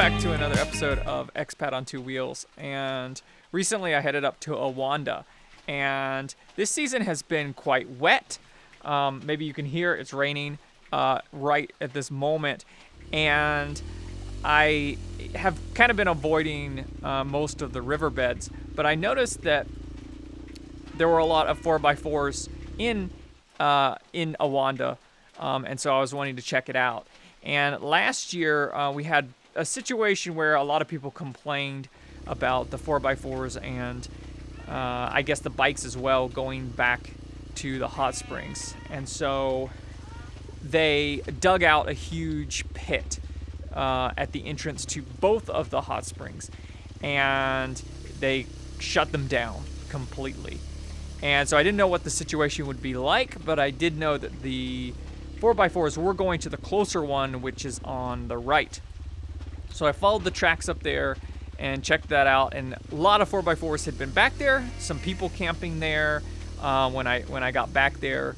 back to another episode of Expat on Two Wheels. And recently I headed up to Aowanda, and this season has been quite wet. Maybe you can hear it's raining right at this moment. And I have kind of been avoiding most of the riverbeds, but I noticed that there were a lot of 4x4s in Aowanda, and so I was wanting to check it out. And last year we had a situation where a lot of people complained about the 4x4s and I guess the bikes as well going back to the hot springs. And so they dug out a huge pit at the entrance to both of the hot springs, and they shut them down completely. And so I didn't know what the situation would be like, but I did know that the 4x4s were going to the closer one, which is on the right. So I followed the tracks up there and checked that out, and a lot of 4x4s had been back there. Some people camping there when I got back there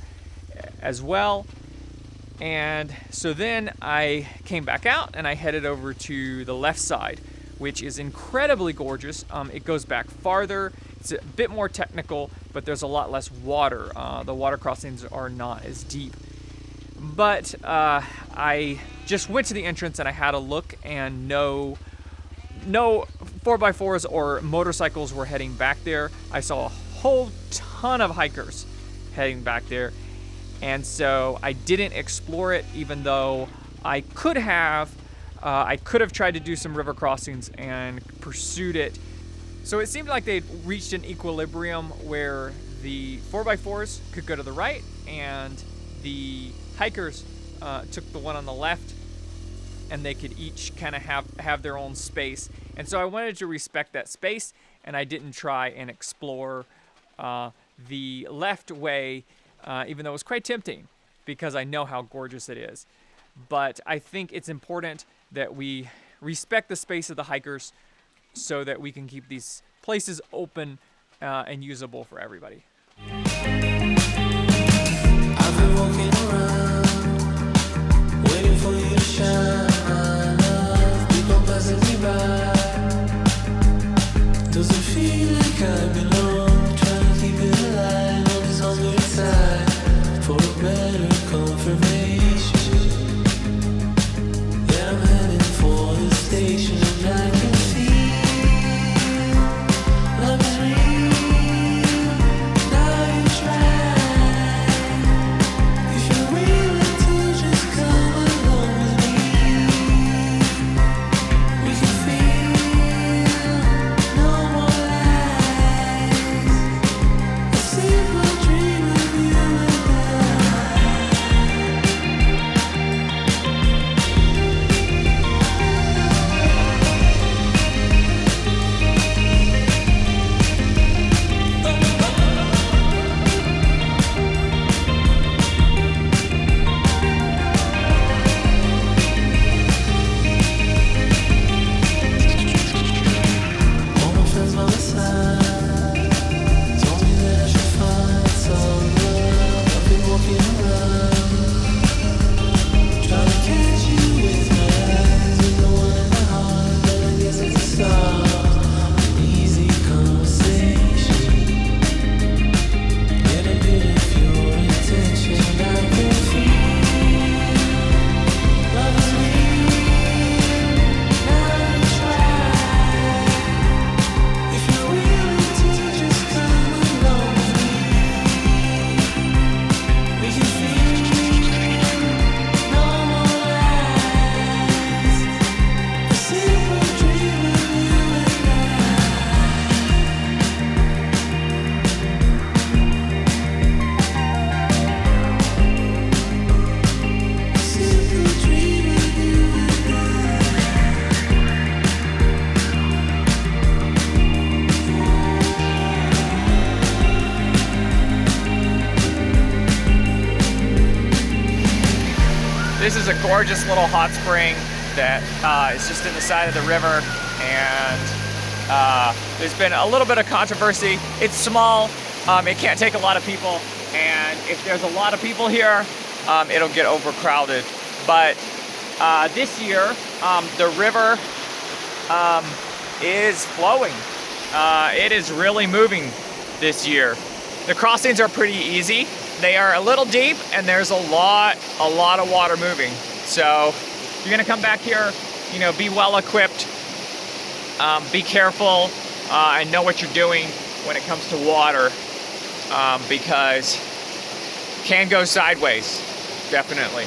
as well. And so then I came back out and I headed over to the left side, which is incredibly gorgeous. It goes back farther. It's a bit more technical, but there's a lot less water. The water crossings are not as deep. But I just went to the entrance and I had a look, and no 4x4s or motorcycles were heading back there. I saw a whole ton of hikers heading back there. And so I didn't explore it, even though I could have. I could have tried to do some river crossings and pursued it. So it seemed like they'd reached an equilibrium where the 4x4s could go to the right and the hikers took the one on the left, and they could each kind of have their own space. And so I wanted to respect that space, and I didn't try and explore the left way, even though it was quite tempting because I know how gorgeous it is. But I think it's important that we respect the space of the hikers so that we can keep these places open and usable for everybody. I've been walking around, waiting for you to shine. People passing me by. Doesn't feel like I belong. Trying to keep it alive on this hungry side for a better confirmation that I'm heading for the station, and I can feel love is real. Now you try. If you're willing to just come along with me, we can feel no more lies. A simple dream of you and all my friends by my side told me that I should find some love. I've been walking around, trying to catch you with my eyes. With no one in my heart, but I guess it's a start. An easy conversation. Get a bit of your attention. I can feel love is real. Now you try. If you're willing to just come along with me, we can feel no more lies. A simple dream of you and I. A simple dream of you and I. This is a gorgeous little hot spring that is just in the side of the river, and there's been a little bit of controversy. It's small, it can't take a lot of people, and if there's a lot of people here, it'll get overcrowded. But this year, the river is flowing. It is really moving this year. The crossings are pretty easy. They are a little deep, and there's a lot of water moving. So if you're gonna come back here, you know, be well equipped, be careful, and know what you're doing when it comes to water, because it can go sideways, definitely.